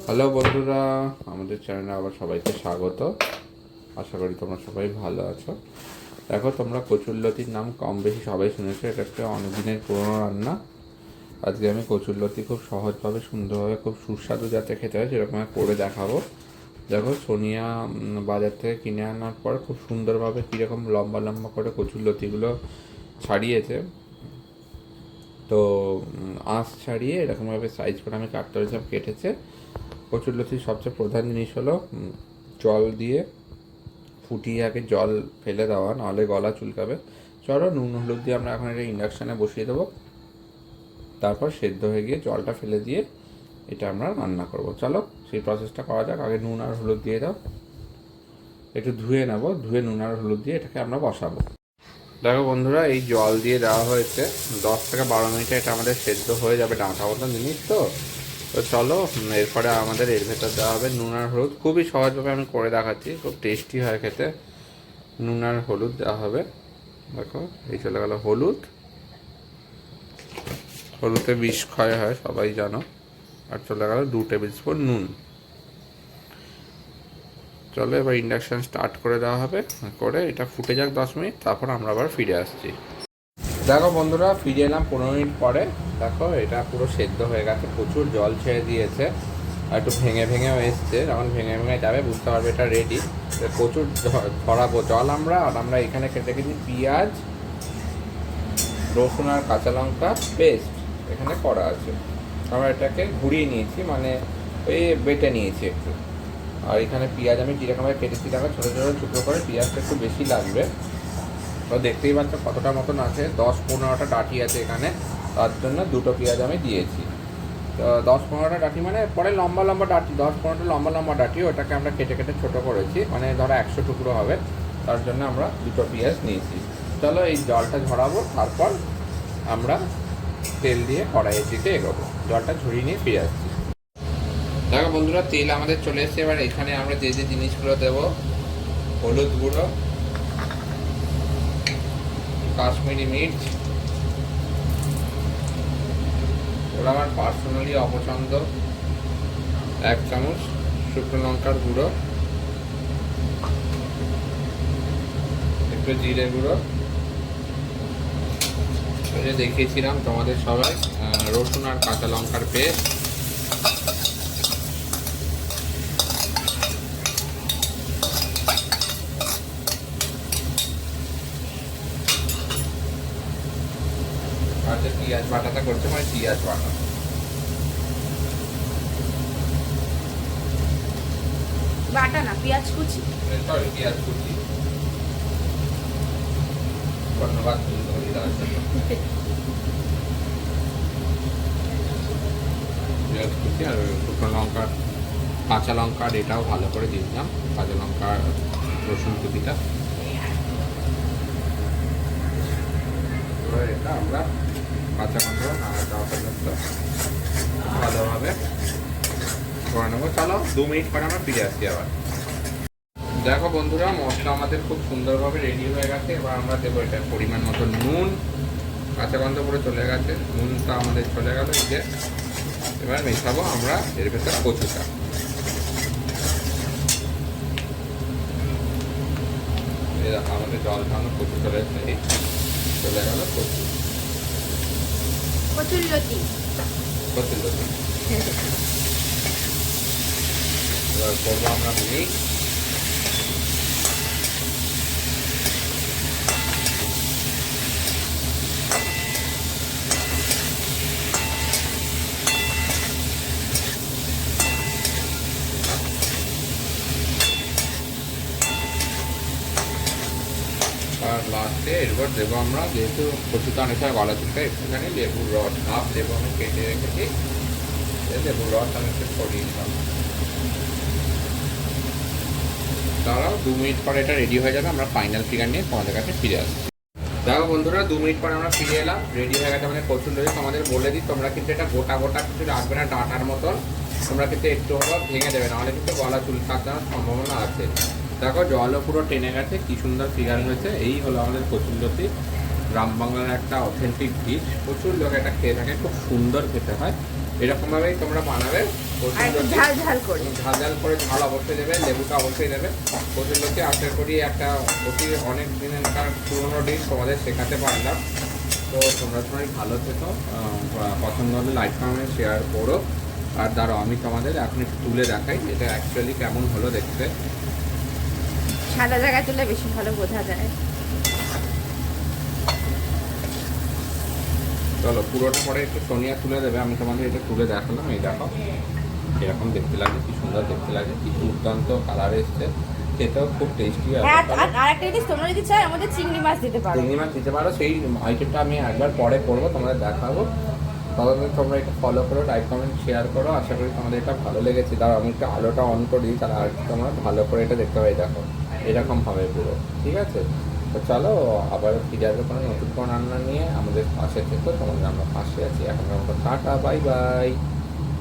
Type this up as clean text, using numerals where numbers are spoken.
Hello বন্ধুরা, আমাদের চ্যানেলে আবার সবাইকে স্বাগত। আশা করি তোমরা সবাই ভালো আছো। দেখো, তোমরা কচুরলতির নাম কম বেশি সবাই শুনেছো। এটা একটা অনেক দিনের পুরোনো রান্না। আজকে আমি কচুরলতি খুব সহজভাবে, সুন্দরভাবে, খুব সুস্বাদু যাতে খেতে হয় সেরকম করে দেখাবো। দেখো, সোনিয়া বাজার থেকে কিনে আনার পর খুব সুন্দরভাবে কীরকম লম্বা লম্বা করে কচুরলতিগুলো ছাড়িয়েছে। তো আঁশ ছাড়িয়ে এরকমভাবে সাইজ করে আমি কাটতে সব কেটেছে। কচুরলতির সবচেয়ে প্রধান জিনিস হলো জল দিয়ে ফুটিয়ে আগে জল ফেলে দেওয়া, নাহলে গলা চুলকাবে। চলো, নুন হলুদ দিয়ে আমরা এখন এটা ইন্ডাকশানে বসিয়ে দেবো। তারপর সেদ্ধ হয়ে গিয়ে জলটা ফেলে দিয়ে এটা আমরা রান্না করব। চলো সেই প্রসেসটা করা যাক। আগে নুন আর হলুদ দিয়ে দাও, একটু ধুয়ে নেব, ধুয়ে নুন আর হলুদ দিয়ে এটাকে আমরা বসাবো। দেখো বন্ধুরা, এই জল দিয়ে দেওয়া হয়েছে 10 থেকে 12 মিনিটে এটা আমাদের সেদ্ধ হয়ে যাবে। ডাঁটা মতন জিনিস তো। তো চলো, এরপরে আমাদের এর ভেতর দেওয়া হবে নুন আর হলুদ। খুবই সহজভাবে আমি করে দেখাচ্ছি, খুব টেস্টি হয় খেতে। নুন আর হলুদ দেওয়া হবে। দেখো, এই চলে গেল হলুদ। হলুদে বিষ ক্ষয় হয় সবাই জানো। আর চলে গেল 2 টেবিল স্পুন নুন। চলো, এবার ইন্ডাকশান স্টার্ট করে দেওয়া হবে। করে এটা ফুটে যাক 10 মিনিট, তারপর আমরা আবার ফিরে আসছি। দেখো বন্ধুরা, ফিরে এলাম 15 মিনিট পরে। দেখো, এটা পুরো সেদ্ধ হয়ে গেছে, প্রচুর জল ছেড়ে দিয়েছে, আর একটু ভেঙে ভেঙেও এসছে। যখন ভেঙে ভেঙে যাবে বুঝতে পারবে এটা রেডি। প্রচুর ধরাবো জল আমরা। আর আমরা এখানে কেটে কেটে পেঁয়াজ, রসুন আর কাঁচা লঙ্কা পেস্ট এখানে করা আছে। আমরা এটাকে ঘুরিয়ে নিয়েছি, মানে ওই বেটে নিয়েছি একটু। আর এখানে পেঁয়াজ আমি কীরকমভাবে কেটেছি দেখো, ছোটো ছোটো টুকরো করে। পেঁয়াজটা একটু বেশি লাগবে। তো দেখতেই পাচ্ছ কতটা মতন আছে, 10-15টা ডাঁটি আছে এখানে। তার জন্য 2টো পেঁয়াজ আমি দিয়েছি। তো 10-15টা ডাঁটি মানে পরে লম্বা লম্বা ডাঁটি, 10-15টা লম্বা লম্বা ডাঁটি, ওটাকে আমরা কেটে কেটে ছোটো করেছি, মানে ধরো 100 টুকরো হবে। তার জন্য আমরা 2টো পেঁয়াজ নিয়েছি। চলো, এই জলটা ঝরাবো, তারপর আমরা তেল দিয়ে কড়াইয়ের দিকে এগোবো। জলটা ঝরিয়ে নিয়ে ফিরে আসছি। দেখো বন্ধুরা, তেল আমাদের চলে এসেছে। এবার এখানে আমরা যে যে জিনিসগুলো দেবো, হলুদ গুঁড়ো, কাশ্মীরি মির্চ, ওরা আমার পার্সোনালি অপছন্দ, 1 চামচ শুকনো লঙ্কার গুঁড়ো, একটু জিরে গুঁড়ো, ওই যে দেখিয়েছিলাম তোমাদের সবাই, রসুন আর কাঁচা লঙ্কার পেস্ট, আর যে পেঁয়াজ বাটাটা করছে মানে পেঁয়াজ বাটা, বাটা না পেঁয়াজ কুচি, সরি পেঁয়াজ কুচি। ধন্যবাদ দেওয়ার জন্য। পেঁয়াজ কুচি আর শুকনো লঙ্কা, কাঁচা লঙ্কার এটাও ভালো করে দিয়ে দিলাম, কাঁচা লঙ্কা রসুন কুচিটা। এবার এটা আমরা কাঁচা গন্ধ না যাওয়া পর্যন্ত ভালোভাবে করে নেবো। চলো, 2 মিনিট পরে আমরা ফিরে আসছি আবার। দেখো বন্ধুরা, মশলা আমাদের খুব সুন্দরভাবে রেডি হয়ে গেছে। এবার আমরা দেবো এটার পরিমাণ মতো নুন। কাঁচা গন্ধ পুরো চলে গেছে, নুনটা আমাদের চলে গেল। এই যে এবার মেশাবো আমরা এর ভেতর কচুটা। এই দেখো, আমাদের জল খানো কচু চলে এসেছে, এই চলে গেল কচু, কচুরলতি। কচুরলতি। এবার করবো আমরা মিক্স। আর লাস্টে এরপর দেবো আমরা, যেহেতু কচুটা অনেকটা গলা চুলটা, একটুখানি লেবুর রস, হাফ লেবু আমি কেটে রেখেছি, লেবুর রস আমি একটু ছড়িয়ে দিলাম। তারাও 2 মিনিট পরে এটা রেডি হয়ে যাবে। আমরা ফাইনাল ফিগার নিয়ে তোমাদের কাছে ফিরে আসছি। দেখো বন্ধুরা, 2 মিনিট পরে আমরা ফিরে এলাম। রেডি হয়ে গেছে আমাদের কচুরলতি। তোমাদের বলে দিই, তোমরা কিন্তু এটা গোটা গোটা কিছু রাখবে না, ডাঁটার মতন। তোমরা কিন্তু একটু হলেও ভেঙে দেবে, নাহলে কিন্তু গলা চুল থাকার সম্ভাবনা আছে। দেখো, জলও পুরো টেনে গেছে, কি সুন্দর ফিগার হয়েছে। এই হলো আমাদের কচুরলতি, গ্রাম বাংলার একটা অথেন্টিক ডিশ। প্রচুর লোক এটা খেয়ে থাকে, খুব সুন্দর খেতে হয়। এরকমভাবেই তোমরা বানাবে। আর একটু কচুরলতি ঝাল ঝাল করে। ঝাল ঝাল করে, ঝাল অবশ্যই দেবে, লেবুটা অবশ্যই দেবে। কচুরলতি আশা করি একটা অতি অনেক দিনেরকার পুরোনো ডিশ তোমাদের শেখাতে পারলাম। তো তোমরা সবাই ভালো থেকো, পছন্দ হলে লাইক কমেন্ট শেয়ার করো। আর দাঁড়াও আমি তোমাদের এখন একটু তুলে দেখাই এটা অ্যাকচুয়ালি কেমন হলো দেখতে। সাদা জায়গায় তুলে বেশি ভালো বোঝা যায়। চলো পুরোটা পরে একটু সোনিয়া তুলে দেবে, আমি তোমাদের এটা তুলে দেখালাম। এই দেখো এরকম দেখতে লাগে, কি সুন্দর দেখতে লাগে, কি দুর্দান্ত কালার এসছে, খেতেও খুব টেস্টি আছে। আর একটা জিনিস, তোমরা যদি চাও আমাদের চিংড়ি মাছ দিতে পারো। চিংড়ি মাছ দিতে পারো, সেই আইটেমটা আমি একবার পরে করবো, তোমাদের দেখাবো। ততদিন তোমরা একটু ফলো করো, লাইক কমেন্ট শেয়ার করো। আশা করি তোমাদের এটা ভালো লেগেছে। তার আমি একটু আলোটা অন করি, তাহলে আর তোমরা ভালো করে এটা দেখতে পাই। দেখো এরকম হবে পুরো, ঠিক আছে? তো চলো আবার ফিরে আসবো কোনো নতুন কোনো রান্না নিয়ে। আমাদের পাশে থেকো, তোমাদের আমরা পাশে আছি। এখন আমরা টাটা, বাই বাই।